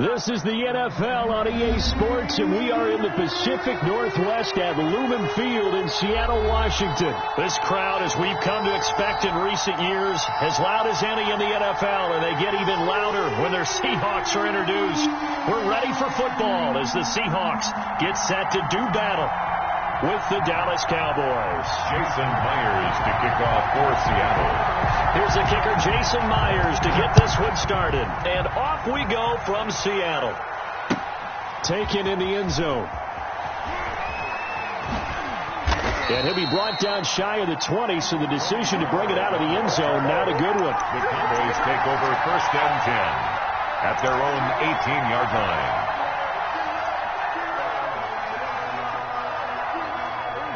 This is the NFL on EA Sports, and we are in the Pacific Northwest at Lumen Field in Seattle, Washington. This crowd, as we've come to expect in recent years, as loud as any in the NFL, and they get even louder when their Seahawks are introduced. We're ready for football as the Seahawks get set to do battle with the Dallas Cowboys. Jason Myers to kick off for Seattle. Here's the kicker, Jason Myers, to get this one started. And off we go from Seattle. Taken in the end zone. And he'll be brought down shy of the 20, so the decision to bring it out of the end zone, not a good one. The Cowboys take over 1st and 10 at their own 18-yard line.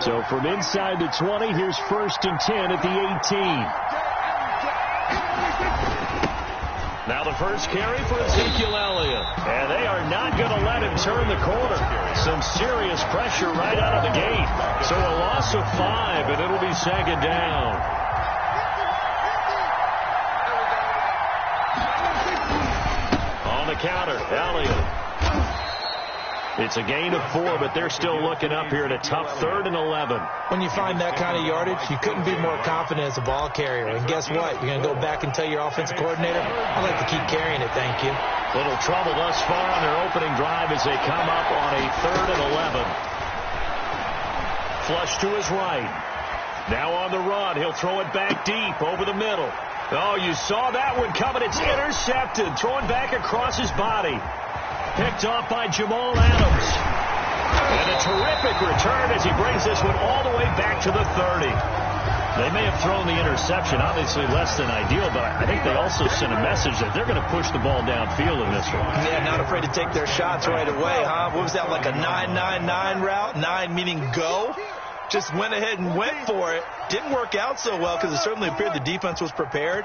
So from inside the 20, here's 1st and 10 at the 18. Now the first carry for Ezekiel Elliott. And they are not going to let him turn the corner. Some serious pressure right out of the gate. So a loss of 5, and it'll be 2nd down. On the counter, Elliott. It's a gain of 4, but they're still looking up here at a tough 3rd and 11. When you find that kind of yardage, you couldn't be more confident as a ball carrier. And guess what? You're going to go back and tell your offensive coordinator, I'd like to keep carrying it, thank you. Little trouble thus far on their opening drive as they come up on a 3rd and 11. Flush to his right. Now on the run. He'll throw it back deep over the middle. Oh, you saw that one coming. It's intercepted. Throwing back across his body. Picked off by Jamal Adams. And a terrific return as he brings this one all the way back to the 30. They may have thrown the interception, obviously less than ideal, but I think they also sent a message that they're going to push the ball downfield in this one. Yeah, not afraid to take their shots right away, huh? What was that, like a 9-9-9 route? 9 meaning go? Just went ahead and went for it. Didn't work out so well because it certainly appeared the defense was prepared.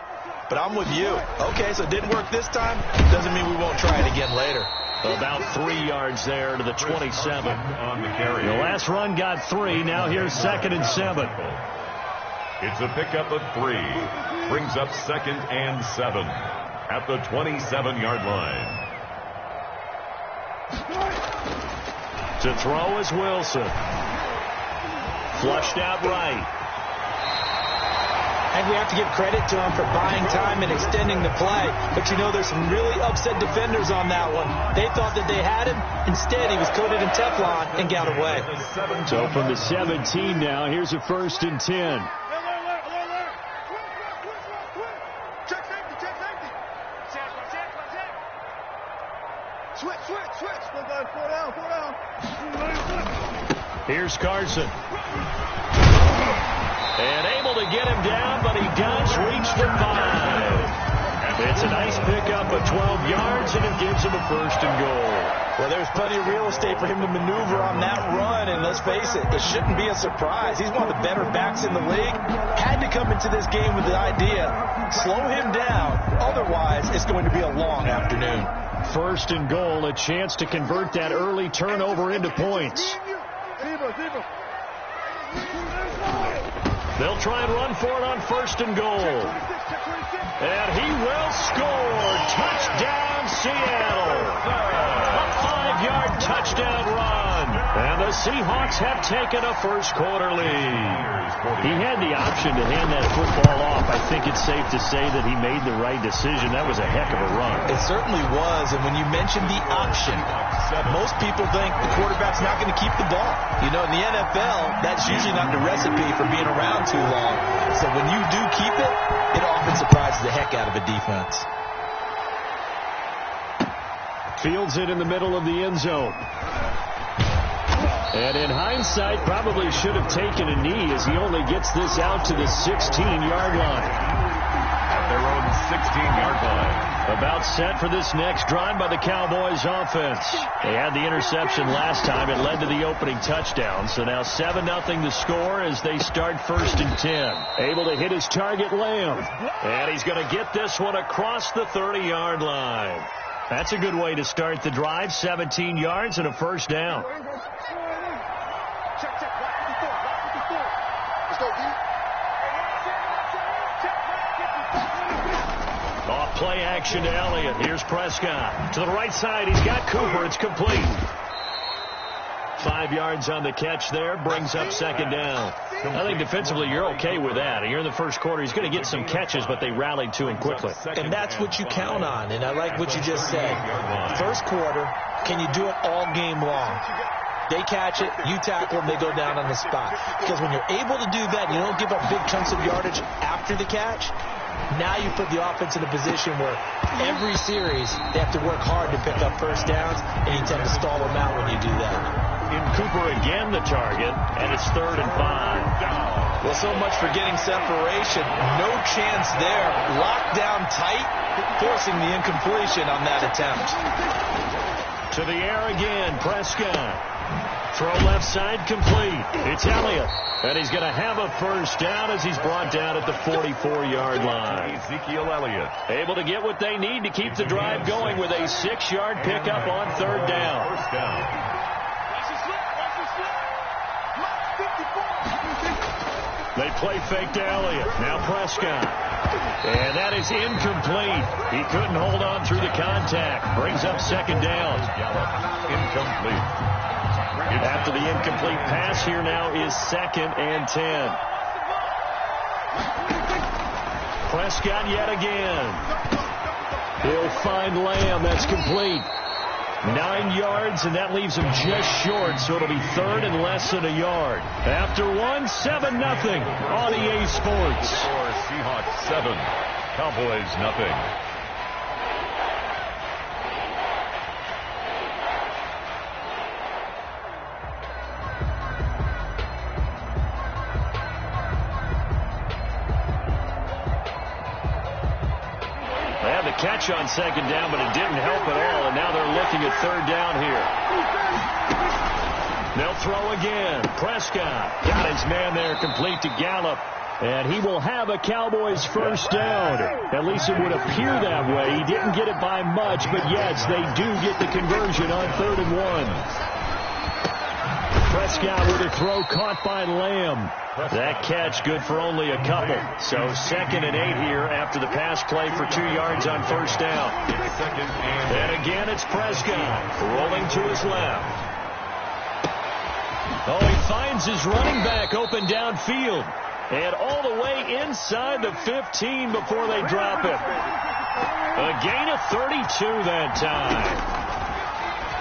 But I'm with you. Okay, so it didn't work this time. Doesn't mean we won't try it again later. About 3 yards there to the 27. On the carry. The last run got 3. Now here's 2nd and 7. It's a pickup of 3. Brings up 2nd and 7 at the 27-yard line. To throw is Wilson. Flushed out right. And we have to give credit to him for buying time and extending the play. But, you know, there's some really upset defenders on that one. They thought that they had him. Instead, he was coated in Teflon and got away. So from the 17 now, here's a 1st and 10. Check safety. Switch. 4 down. Here's Carson. And able to get him down, but he does reach the 5. It's a nice pickup of 12 yards, and it gives him a 1st and goal. Well, there's plenty of real estate for him to maneuver on that run, and let's face it, it shouldn't be a surprise. He's one of the better backs in the league. Had to come into this game with the idea, slow him down, otherwise it's going to be a long afternoon. 1st and goal, a chance to convert that early turnover into points. They'll try and run for it on 1st and goal. And he will score. Touchdown, Seattle. A 5-yard touchdown run. And the Seahawks have taken a first-quarter lead. He had the option to hand that football off. I think it's safe to say that he made the right decision. That was a heck of a run. It certainly was. And when you mention the option, most people think the quarterback's not going to keep the ball. You know, in the NFL, that's usually not the recipe for being around too long. So when you do keep it, it often surprises the heck out of a defense. Fields it in the middle of the end zone. And in hindsight, probably should have taken a knee as he only gets this out to the 16-yard line. At their own 16-yard line. About set for this next drive by the Cowboys offense. They had the interception last time. It led to the opening touchdown. So now 7-0 the score as they start 1st and 10. Able to hit his target, Lamb. And he's going to get this one across the 30-yard line. That's a good way to start the drive. 17 yards and a 1st down. play action to Elliott. Here's Prescott. To the right side, he's got Cooper. It's complete. 5 yards on the catch there. Brings up second down. I think defensively you're okay with that. You're in the first quarter. He's going to get some catches, but they rallied to him quickly. And that's what you count on. And I like what you just said. First quarter, can you do it all game long? They catch it, you tackle them, they go down on the spot. Because when you're able to do that, you don't give up big chunks of yardage after the catch. Now you put the offense in a position where every series they have to work hard to pick up first downs, and you tend to stall them out when you do that. In Cooper again the target, and it's 3rd and 5. Well, so much for getting separation. No chance there. Locked down tight, forcing the incompletion on that attempt. To the air again, Prescott. Throw left side complete. It's Elliott. And he's going to have a first down as he's brought down at the 44-yard line. Ezekiel Elliott. Able to get what they need to keep the drive going with a 6-yard pickup on 3rd down. First down. They play fake to Elliott. Now Prescott. And that is incomplete. He couldn't hold on through the contact. Brings up second down. Incomplete. After the incomplete pass, here now is 2nd and 10. Prescott yet again. He'll find Lamb. That's complete. 9 yards, and that leaves him just short, so it'll be 3rd and less than a yard. After 7-0 on EA Sports. Seahawks 7, Cowboys nothing. Catch on second down, but it didn't help at all, and now they're looking at 3rd down here. They'll throw again. Prescott got his man there, complete to Gallup, and he will have a Cowboys first down. At least it would appear that way. He didn't get it by much, but yes, they do get the conversion on 3rd and 1. Prescott with a throw caught by Lamb. That catch good for only a couple. So 2nd and 8 here after the pass play for 2 yards on first down. And again it's Prescott rolling to his left. Oh, he finds his running back open downfield. And all the way inside the 15 before they drop him. A gain of 32 that time.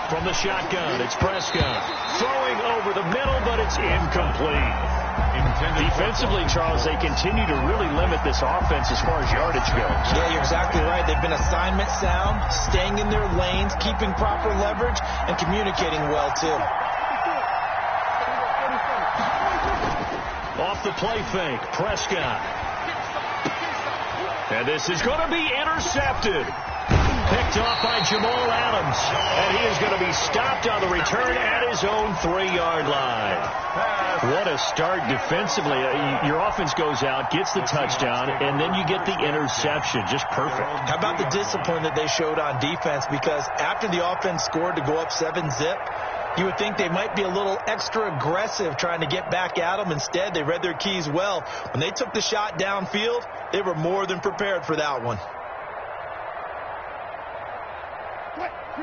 From the shotgun, it's Prescott. Throwing over the middle, but it's incomplete. Defensively, Charles, they continue to really limit this offense as far as yardage goes. Yeah, you're exactly right. They've been assignment sound, staying in their lanes, keeping proper leverage, and communicating well, too. Off the play fake, Prescott. And this is going to be intercepted. Picked off by Jamal Adams. And he is going to be stopped on the return at his own 3-yard line. What a start defensively. Your offense goes out, gets the touchdown, and then you get the interception. Just perfect. How about the discipline that they showed on defense? Because after the offense scored to go up 7-zip, you would think they might be a little extra aggressive trying to get back at them. Instead, they read their keys well. When they took the shot downfield, they were more than prepared for that one.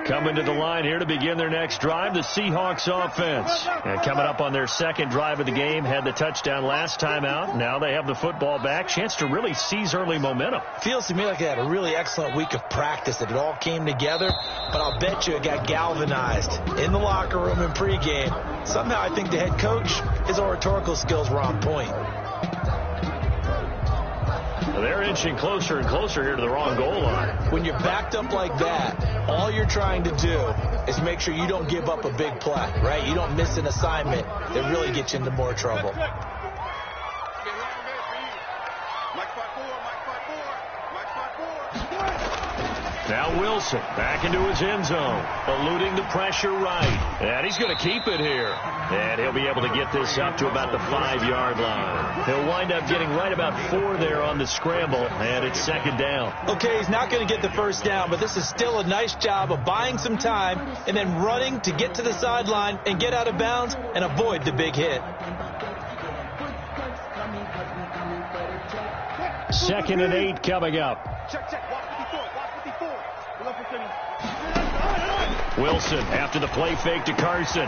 Coming to the line here to begin their next drive, the Seahawks offense. And coming up on their second drive of the game, had the touchdown last time out. Now they have the football back. Chance to really seize early momentum. Feels to me like they had a really excellent week of practice, that it all came together. But I'll bet you it got galvanized in the locker room in pregame. Somehow I think the head coach, his oratorical skills were on point. They're inching closer and closer here to the wrong goal line. When you're backed up like that, all you're trying to do is make sure you don't give up a big play, right? You don't miss an assignment that really gets you into more trouble. Now Wilson back into his end zone, eluding the pressure right. And he's going to keep it here. And he'll be able to get this up to about the 5-yard line. He'll wind up getting right about 4 there on the scramble, and it's second down. Okay, he's not going to get the first down, but this is still a nice job of buying some time and then running to get to the sideline and get out of bounds and avoid the big hit. 2nd and 8 coming up. Check, check. Watch the 54. Wilson after the play fake to Carson.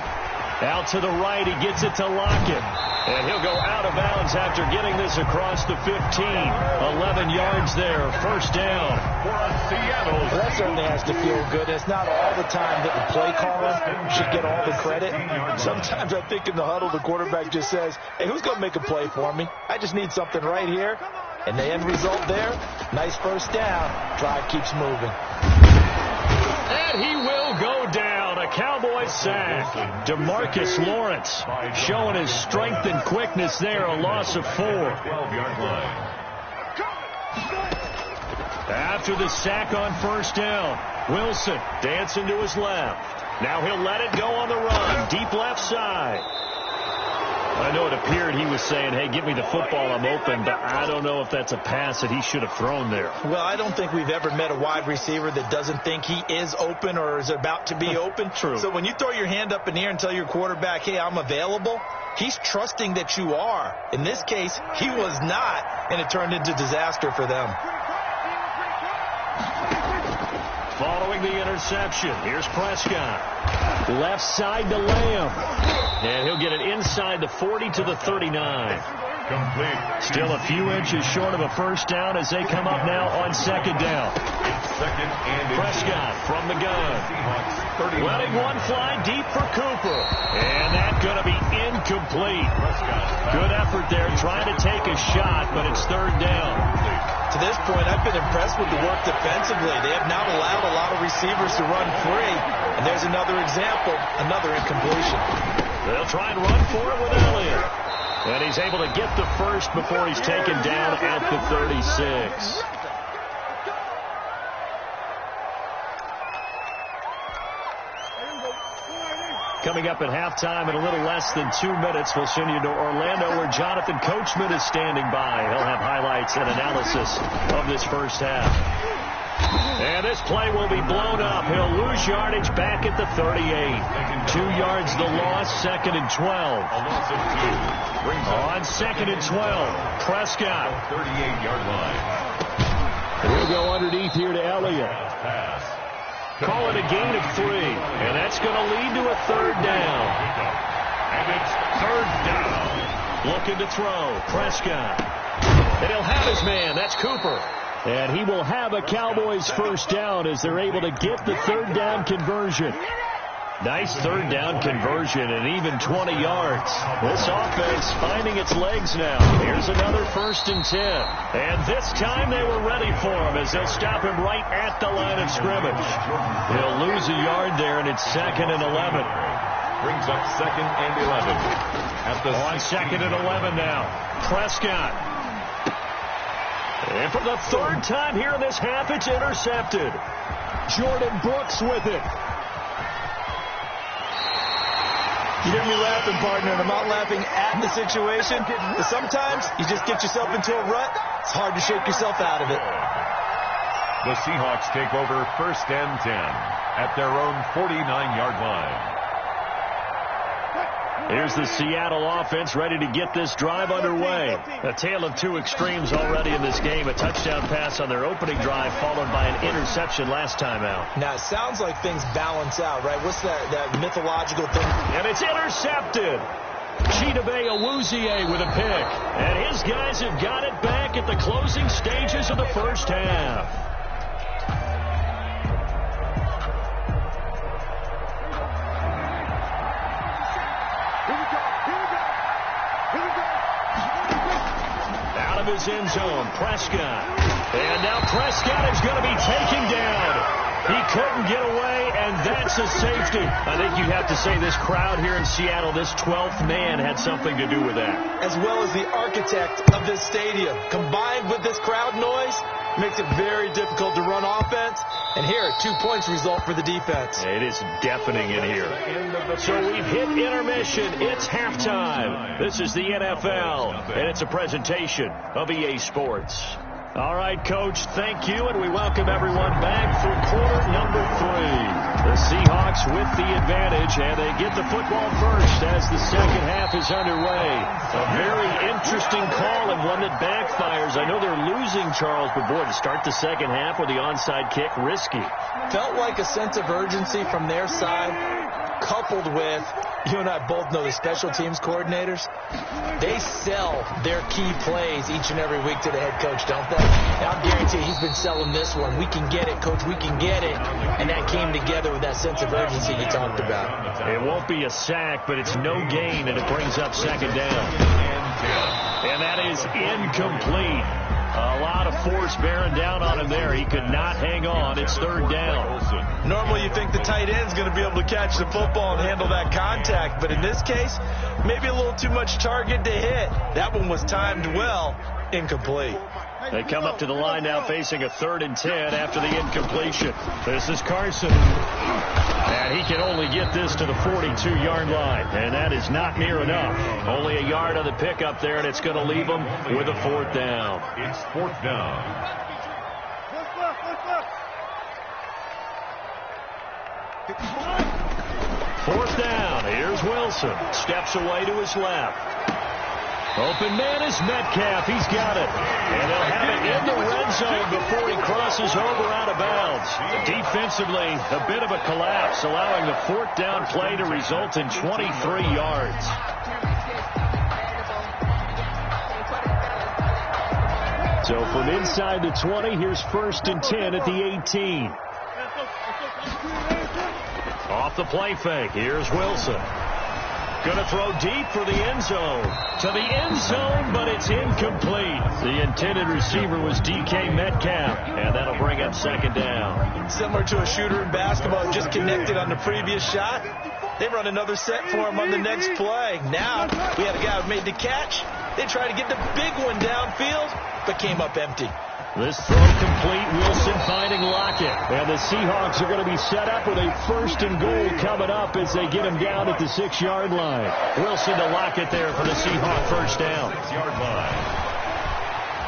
Out to the right, he gets it to Lockett. And he'll go out of bounds after getting this across the 15. 11 yards there, first down. Well, that certainly has to feel good. It's not all the time that the play caller should get all the credit. Sometimes I think in the huddle, the quarterback just says, hey, who's going to make a play for me? I just need something right here. And the end result there, nice first down. Drive keeps moving. And he will go down. A Cowboy sack. DeMarcus Lawrence showing his strength and quickness there. A loss of 4. 12-yard line. After the sack on first down, Wilson dancing to his left. Now he'll let it go on the run. Deep left side. I know it appeared he was saying, hey, give me the football, I'm open, but I don't know if that's a pass that he should have thrown there. Well, I don't think we've ever met a wide receiver that doesn't think he is open or is about to be open. True. So when you throw your hand up in the air and tell your quarterback, hey, I'm available, he's trusting that you are. In this case, he was not, and it turned into disaster for them. Following the interception, here's Prescott. Left side to Lamb. And he'll get it inside the 40 to the 39. Complete. Still a few inches short of a first down as they come up now on second down. Second and Prescott from the gun. Letting one fly deep for Cooper. And that's going to be incomplete. Good effort there trying to take a shot, but it's third down. To this point, I've been impressed with the work defensively. They have not allowed a lot of receivers to run free. And there's another example, another incompletion. They'll try and run for it with Elliott. And he's able to get the first before he's taken down at the 36. Coming up at halftime in a little less than 2 minutes, we'll send you to Orlando where Jonathan Coachman is standing by. He'll have highlights and analysis of this first half. And this play will be blown up. He'll lose yardage back at the 38. 2 yards the loss, second and 12. A loss of 2. On second and 12, Prescott. 38-yard line. He'll go underneath here to Elliott. Pass. Call it a gain of 3, and that's going to lead to a third down. And it's third down. Looking to throw, Prescott. And he'll have his man, that's Cooper. And he will have a Cowboys first down as they're able to get the third down conversion. Nice third down conversion and even 20 yards. This offense finding its legs now. Here's another first and 10. And this time they were ready for him as they'll stop him right at the line of scrimmage. He'll lose a yard there, and it's second and 11. Brings up second and 11. At the on second and 11 now. Prescott. And for the third time here in this half, it's intercepted. Jordan Brooks with it. You hear me laughing, partner, and I'm not laughing at the situation. But sometimes you just get yourself into a rut. It's hard to shake yourself out of it. The Seahawks take over first and 10 at their own 49-yard line. Here's the Seattle offense ready to get this drive underway. A tale of two extremes already in this game. A touchdown pass on their opening drive followed by an interception last time out. Now, it sounds like things balance out, right? What's that mythological thing? And it's intercepted. Chidobe Awuzie with a pick. And his guys have got it back at the closing stages of the first half. His end zone, Prescott. And now Prescott is going to be taken down. He couldn't get away, and that's a safety. I think you have to say this crowd here in Seattle, this 12th man had something to do with that. As well as the architect of this stadium. Combined with this crowd noise, makes it very difficult to run offense. And here, 2 points result for the defense. It is deafening in here. So we've hit intermission. It's halftime. This is the NFL, and it's a presentation of EA Sports. All right, Coach, thank you, and we welcome everyone back for quarter number 3. The Seahawks with the advantage, and they get the football first as the second half is underway. A very interesting call and one that backfires. I know they're losing, Charles, but boy, to start the second half with the onside kick, risky. Felt like a sense of urgency from their side, coupled with, you and I both know the special teams coordinators, they sell their key plays each and every week to the head coach, don't they? And I'll guarantee he's been selling this one. We can get it, coach, we can get it. And that came together with that sense of urgency you talked about. It won't be a sack, but it's no gain, and it brings up second down. And that is incomplete. A lot of force bearing down on him there. He could not hang on. It's third down. Normally you think the tight end's going to be able to catch the football and handle that contact, but in this case, maybe a little too much target to hit. That one was timed well. Incomplete. They come up to the line now facing a 3rd and 10 after the incompletion. This is Carson. And he can only get this to the 42-yard line. And that is not near enough. Only a yard on the pickup there, and it's going to leave him with a 4th down. It's 4th down. Fourth down. Here's Wilson. Steps away to his left. Open man is Metcalf. He's got it. And they'll have it in the red zone before he crosses over out of bounds. Defensively, a bit of a collapse, allowing the 4th down play to result in 23 yards. So from inside the 20, here's 1st and 10 at the 18. Off the play fake. Here's Wilson. Going to throw deep for the end zone. To the end zone, but it's incomplete. The intended receiver was DK Metcalf, and that'll bring up second down. Similar to a shooter in basketball, just connected on the previous shot. They run another set for him on the next play. Now, we had a guy who made the catch. They tried to get the big one downfield, but came up empty. This throw complete. Wilson finding Lockett. And the Seahawks are going to be set up with a 1st and goal coming up as they get him down at the 6-yard line. Wilson to Lockett there for the Seahawk 1st down. 6-yard line.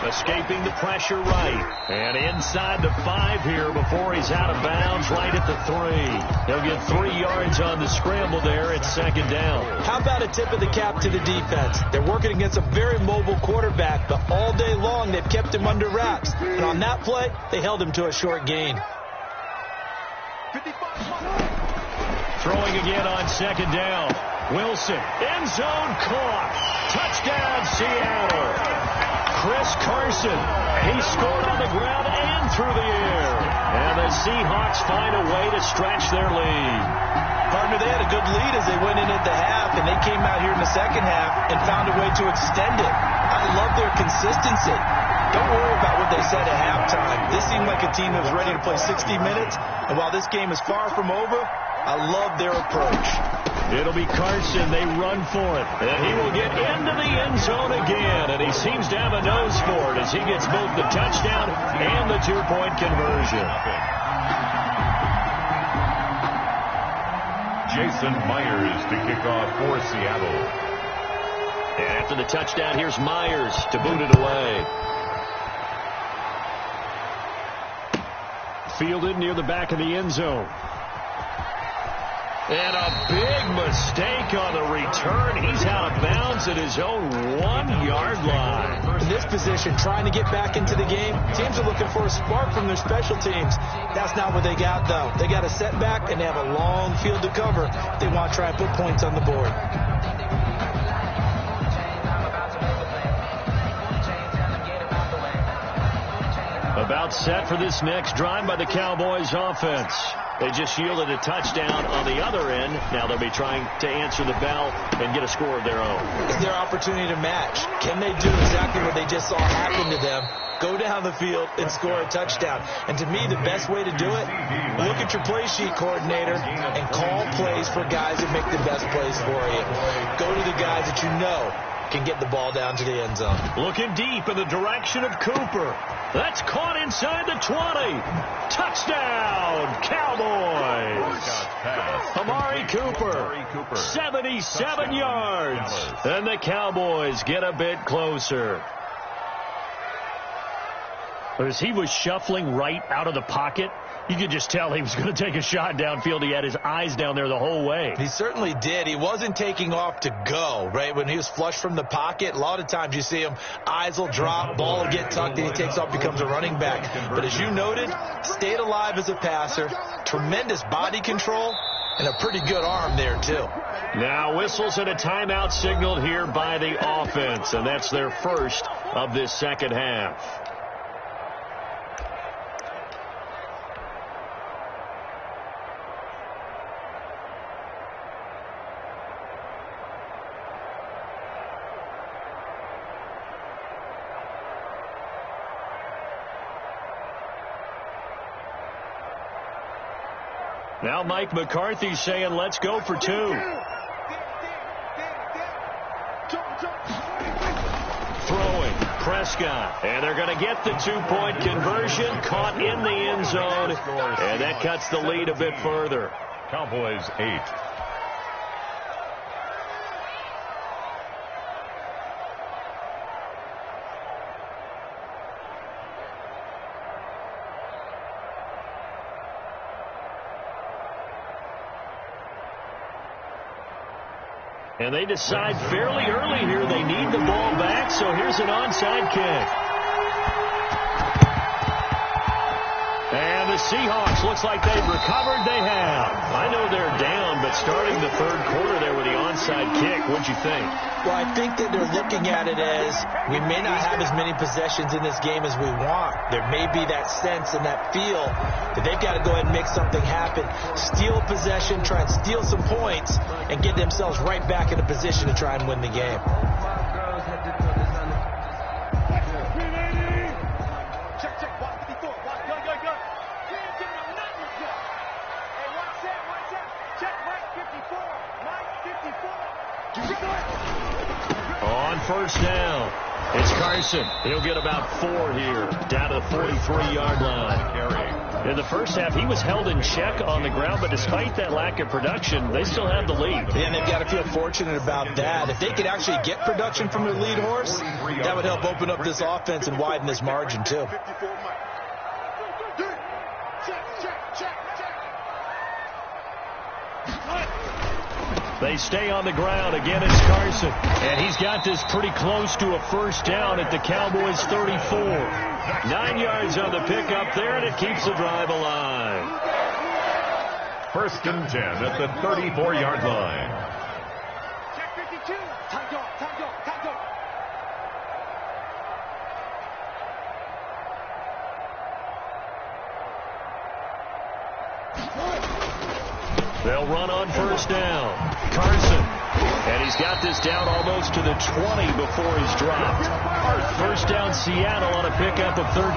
Escaping the pressure right. And inside the 5 here before he's out of bounds right at the 3. He'll get 3 yards on the scramble there at second down. How about a tip of the cap to the defense? They're working against a very mobile quarterback, but all day long they've kept him under wraps. And on that play, they held him to a short gain. Throwing again on second down. Wilson, end zone caught. Touchdown, Seattle. Chris Carson, he scored on the ground and through the air. And the Seahawks find a way to stretch their lead. Partner, they had a good lead as they went in at the half, and they came out here in the second half and found a way to extend it. I love their consistency. Don't worry about what they said at halftime. This seemed like a team that was ready to play 60 minutes, and while this game is far from over, I love their approach. It'll be Carson. They run for it. And he will get into the end zone again. And he seems to have a nose for it as he gets both the touchdown and the 2-point conversion. Jason Myers to kick off for Seattle. And after the touchdown, here's Myers to boot it away. Fielded near the back of the end zone. And a big mistake on the return. He's out of bounds at his own 1-yard line. In this position, trying to get back into the game, teams are looking for a spark from their special teams. That's not what they got, though. They got a setback, and they have a long field to cover. They want to try and put points on the board. About set for this next drive by the Cowboys offense. They just yielded a touchdown on the other end. Now they'll be trying to answer the bell and get a score of their own. It's their opportunity to match. Can they do exactly what they just saw happen to them? Go down the field and score a touchdown. And to me, the best way to do it, look at your play sheet coordinator and call plays for guys that make the best plays for you. Go to the guys that you know can get the ball down to the end zone. Looking deep in the direction of Cooper. That's caught inside the 20. Touchdown, Cowboys. Amari Cooper, 77 yards. And the Cowboys get a bit closer. As he was shuffling right out of the pocket, You could just tell he was going to take a shot downfield. He had his eyes down there the whole way. He certainly did. He wasn't taking off to go, right? When he was flush from the pocket, a lot of times you see him, eyes will drop, ball will get tucked, and he takes off, becomes a running back. But as you noted, stayed alive as a passer, tremendous body control, and a pretty good arm there, too. Now whistles and a timeout signaled here by the offense, and that's their first of this second half. Now Mike McCarthy saying, let's go for 2. Throwing, Prescott. And they're going to get the 2-point conversion. Caught in the end zone. And that cuts the lead a bit further. Cowboys 8. And they decide fairly early here they need the ball back, so here's an onside kick. And the Seahawks, looks like they've recovered. They have. I know they're down, but starting the third quarter there with the onside kick, what'd you think? Well, I think that they're looking at it as we may not have as many possessions in this game as we want. There may be that sense and that feel that they've got to go ahead and make something happen. Steal possession, try and steal some points, and get themselves right back in a position to try and win the game. On first down, it's Carson. He'll get about 4 here, down to the 43-yard line. In the first half, he was held in check on the ground, but despite that lack of production, they still have the lead. Yeah, and they've got to feel fortunate about that. If they could actually get production from their lead horse, that would help open up this offense and widen this margin, too. They stay on the ground. Again, it's Carson. And he's got this pretty close to a first down at the Cowboys' 34. 9 yards on the pickup there, and it keeps the drive alive. First and 10 at the 34-yard line. Check 52. Time go. They'll run on first down. Carson. And he's got this down almost to the 20 before he's dropped. First down Seattle on a pickup of 13.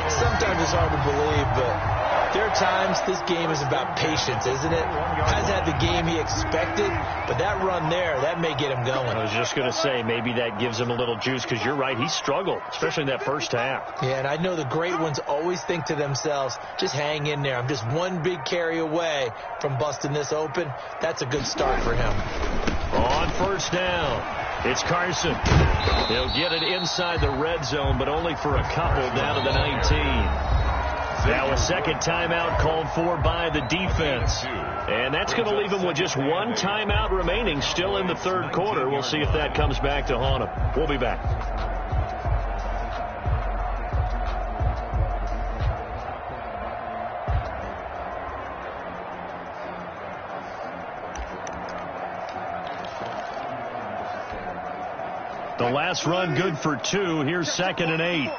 Sometimes it's hard to believe, but there are times this game is about patience, isn't it? Hasn't had the game he expected, but that run there, that may get him going. I was just going to say, maybe that gives him a little juice, because you're right, he struggled, especially in that first half. Yeah, and I know the great ones always think to themselves, just hang in there. I'm just one big carry away from busting this open. That's a good start for him. On first down, it's Carson. He'll get it inside the red zone, but only for a couple, down to the 19. Now a second timeout called for by the defense. And that's going to leave him with just one timeout remaining still in the third quarter. We'll see if that comes back to haunt him. We'll be back. The last run good for 2. Here's 2nd and 8.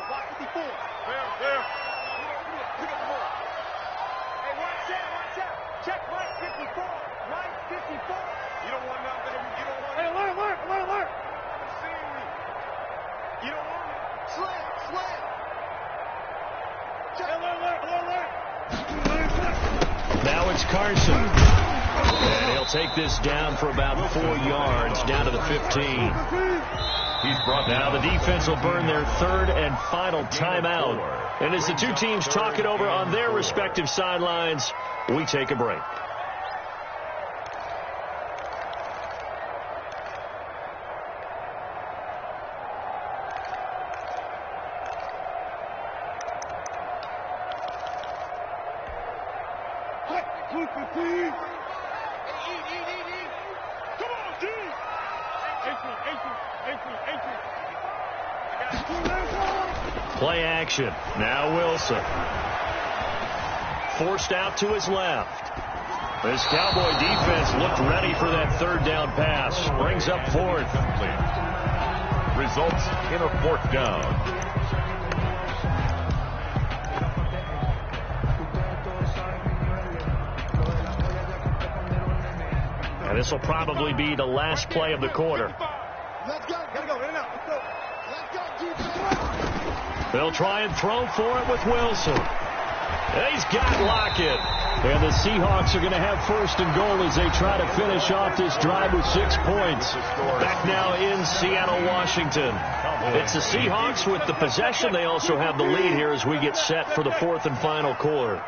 Now it's Carson. And he'll take this down for about 4 yards, down to the 15. Now the defense will burn their third and final timeout. And as the two teams talk it over on their respective sidelines, we take a break. Play action. Now Wilson. Forced out to his left. This Cowboy defense looked ready for that third down pass. Brings up fourth. Results in a fourth down. And this will probably be the last play of the quarter. Let's go. Gotta go. In and out. Let's go. They'll try and throw for it with Wilson. He's got Lockett. And the Seahawks are going to have first and goal as they try to finish off this drive with 6 points. Back now in Seattle, Washington. It's the Seahawks with the possession. They also have the lead here as we get set for the fourth and final quarter.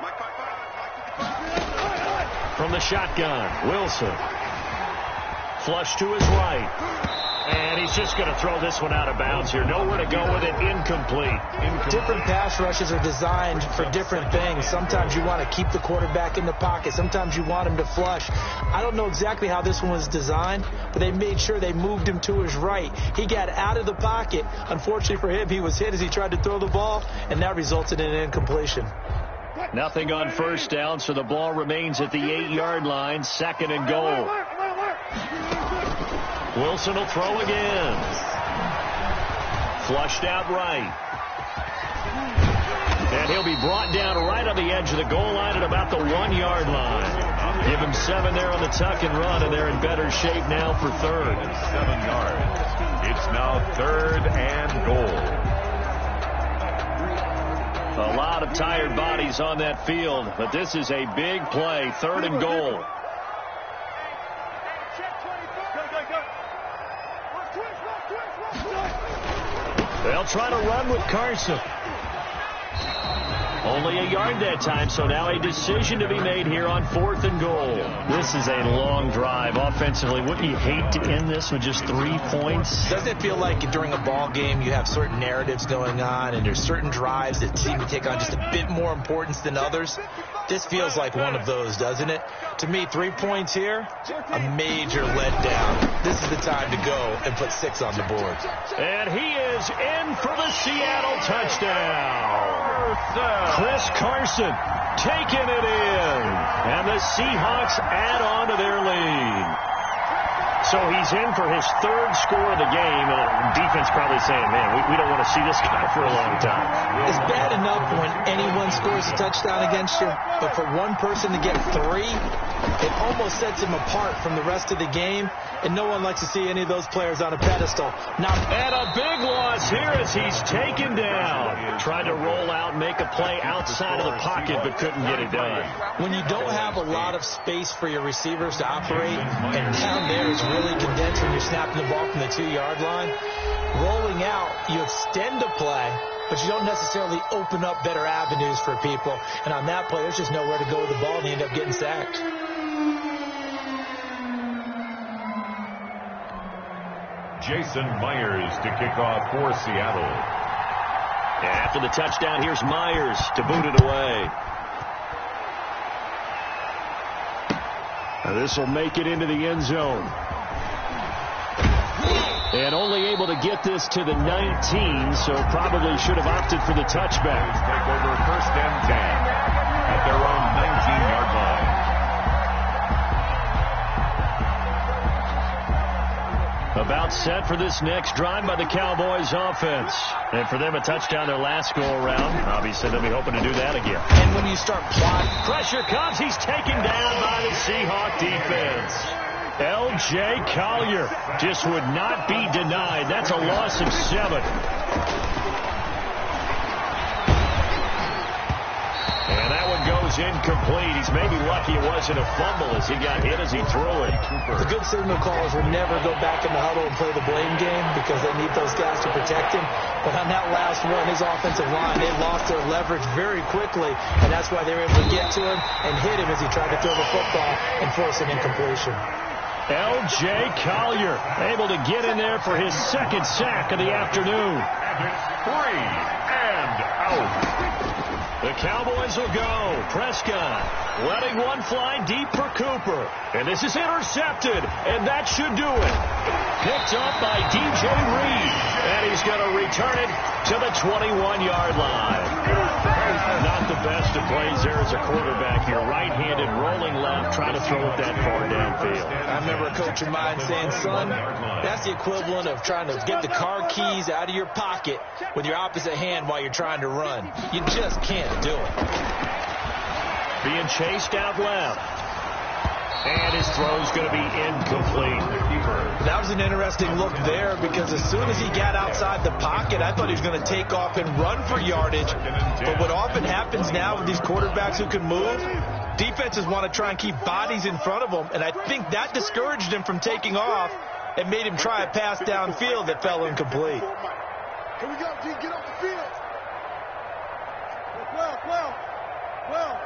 From the shotgun, Wilson. Flush to his right. And he's just going to throw this one out of bounds here. Nowhere to go with it. Incomplete. Different pass rushes are designed for different things. Sometimes you want to keep the quarterback in the pocket. Sometimes you want him to flush. I don't know exactly how this one was designed, but they made sure they moved him to his right. He got out of the pocket. Unfortunately for him, he was hit as he tried to throw the ball, and that resulted in an incompletion. Nothing on first down, so the ball remains at the 8-yard line. Second and goal. Wilson will throw again. Flushed out right. And he'll be brought down right on the edge of the goal line at about the 1-yard line. Give him 7 there on the tuck and run, and they're in better shape now for third. 7 yards. It's now third and goal. A lot of tired bodies on that field, but this is a big play. Third and goal. They'll try to run with Carson. Only a yard that time, so now a decision to be made here on fourth and goal. This is a long drive offensively. Wouldn't you hate to end this with just 3 points? Doesn't it feel like during a ball game you have certain narratives going on and there's certain drives that seem to take on just a bit more importance than others? This feels like one of those, doesn't it? To me, 3 points here, a major letdown. This is the time to go and put 6 on the board. And he is in for the Seattle touchdown. Chris Carson taking it in. And the Seahawks add on to their lead. So he's in for his third score of the game, and defense probably saying, man, we don't want to see this guy for a long time. It's bad enough when anyone scores a touchdown against you, but for one person to get 3, it almost sets him apart from the rest of the game, and no one likes to see any of those players on a pedestal. And a big loss here as he's taken down. Tried to roll out, make a play outside of the pocket, but couldn't get it done. When you don't have a lot of space for your receivers to operate, and down there is really condensed when you're snapping the ball from the 2-yard line, rolling out, you extend the play, but you don't necessarily open up better avenues for people. And on that play, there's just nowhere to go with the ball, and they end up getting sacked. Jason Myers to kick off for Seattle. After the touchdown, here's Myers to boot it away. Now this will make it into the end zone. And only able to get this to the 19, so probably should have opted for the touchback. Take over first and 10 at their own 19-yard line. About set for this next drive by the Cowboys offense. And for them, a touchdown their last go-around. Obviously, they'll be hoping to do that again. And when you start plotting, pressure comes. He's taken down by the Seahawk defense. L.J. Collier just would not be denied. That's a loss of 7. And that one goes incomplete. He's maybe lucky it wasn't a fumble as he got hit as he threw it. The good signal callers will never go back in the huddle and play the blame game because they need those guys to protect him. But on that last one, his offensive line, they lost their leverage very quickly, and that's why they were able to get to him and hit him as he tried to throw the football and force an incompletion. L.J. Collier able to get in there for his second sack of the afternoon. And it's 3 and out. The Cowboys will go. Prescott letting one fly deep for Cooper. And this is intercepted, and that should do it. Picked up by DJ Reed. And he's going to return it to the 21-yard line. Not the best of plays there as a quarterback. You're right-handed, rolling left, trying to throw it that far downfield. I remember a coach of mine saying, son, that's the equivalent of trying to get the car keys out of your pocket with your opposite hand while you're trying to run. You just can't do it. Being chased out left. And his throw's going to be incomplete. That was an interesting look there because as soon as he got outside the pocket, I thought he was going to take off and run for yardage. But what often happens now with these quarterbacks who can move, defenses want to try and keep bodies in front of them. And I think that discouraged him from taking off and made him try a pass downfield that fell incomplete. Here we go, G. Get off the field. Well.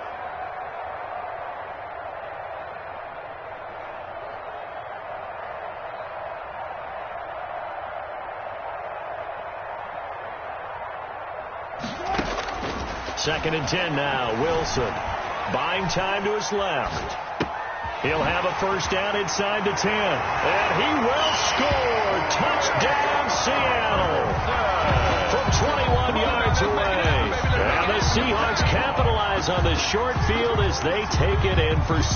Second and 10 now. Wilson buying time to his left. He'll have a first down inside the 10. And he will score. Touchdown, Seattle. From 21 yards away. And the Seahawks capitalize on the short field as they take it in for 6.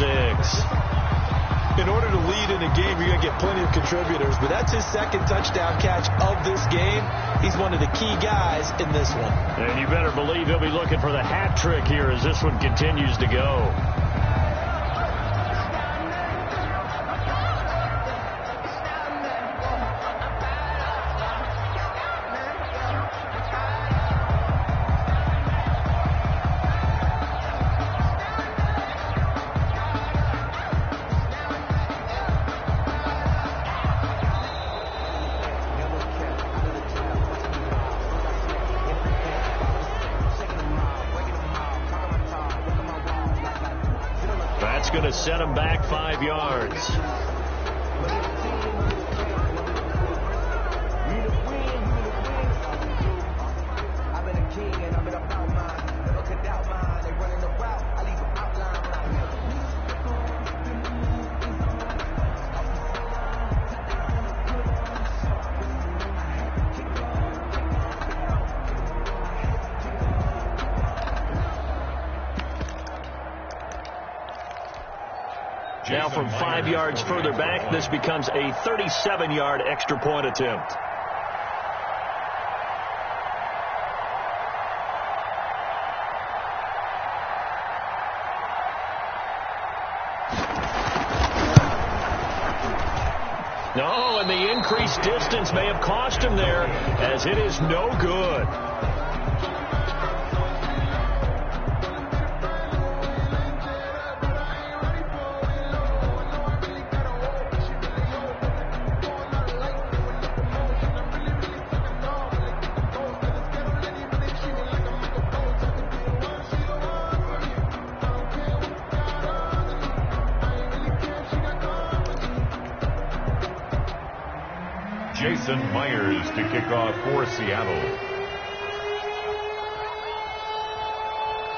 In order to lead in a game, you're going to get plenty of contributors, but that's his second touchdown catch of this game. He's one of the key guys in this one. And you better believe he'll be looking for the hat trick here as this one continues to go. Going to set him back 5 yards. Now from 5 yards further back, this becomes a 37-yard extra point attempt. No, and the increased distance may have cost him there, as it is no good. Jason Myers to kick off for Seattle.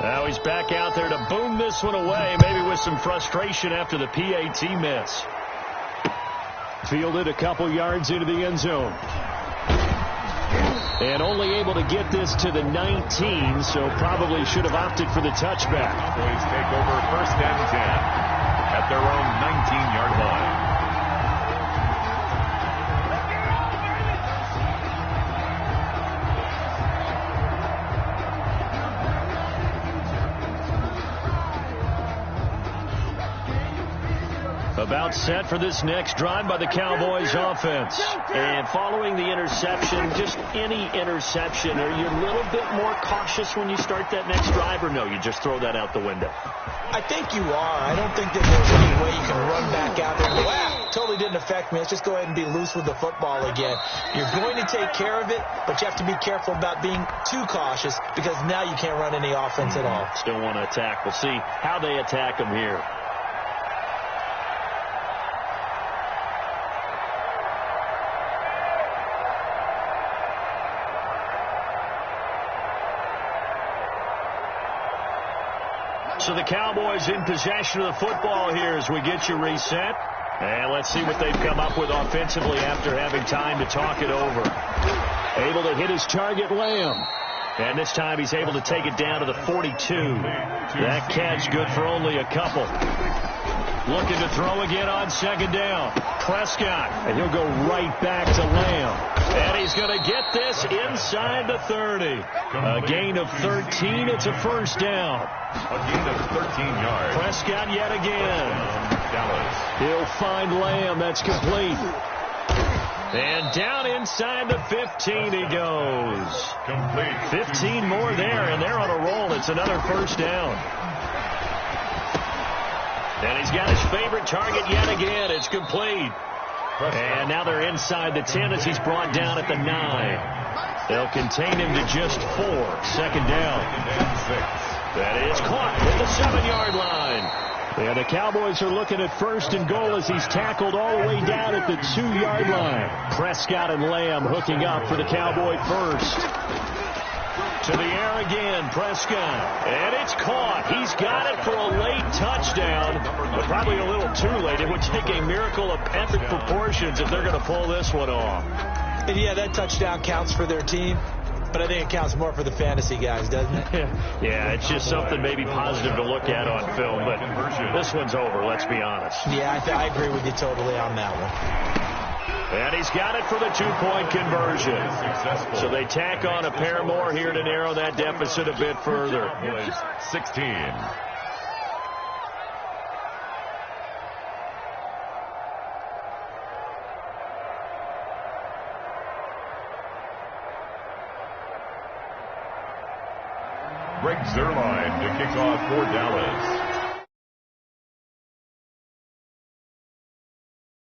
Now he's back out there to boom this one away, maybe with some frustration after the PAT miss. Fielded a couple yards into the end zone. And only able to get this to the 19, so probably should have opted for the touchback. Cowboys take over first and 10 at their own 19-yard line. About set for this next drive by the Cowboys offense. And following the interception, just any interception, are you a little bit more cautious when you start that next drive, or no, you just throw that out the window? I think you are. I don't think that there's any way you can run back out there and go, totally didn't affect me. Let's just go ahead and be loose with the football again. You're going to take care of it, but you have to be careful about being too cautious because now you can't run any offense at all. Still want to attack. We'll see how they attack them here. So the Cowboys in possession of the football here as we get you reset. And let's see what they've come up with offensively after having time to talk it over. Able to hit his target, Lamb. And this time he's able to take it down to the 42. That catch good for only a couple. Looking to throw again on second down. Prescott, and he'll go right back to Lamb. And he's going to get this inside the 30. A gain of 13. It's a first down. A gain of 13 yards. Prescott yet again. Dallas. He'll find Lamb. That's complete. And down inside the 15 he goes. Complete. 15 more there, and they're on a roll. It's another first down. And he's got his favorite target yet again. It's complete. And now they're inside the 10 as he's brought down at the 9. They'll contain him to just 4. Second down. That is caught at the 7-yard line. And the Cowboys are looking at first and goal as he's tackled all the way down at the 2-yard line. Prescott and Lamb hooking up for the Cowboy first. To the air again, Prescott. And it's caught. He's got it for a late touchdown, but probably a little too late. It would take a miracle of epic proportions if they're going to pull this one off. And yeah, that touchdown counts for their team, but I think it counts more for the fantasy guys, doesn't it? Yeah, it's just something maybe positive to look at on film, but this one's over, let's be honest. Yeah, I agree with you totally on that one. And he's got it for the 2-point conversion. So they tack on a pair more here to narrow that deficit a bit further. 16. Greg Zuerlein to kick off for Dallas.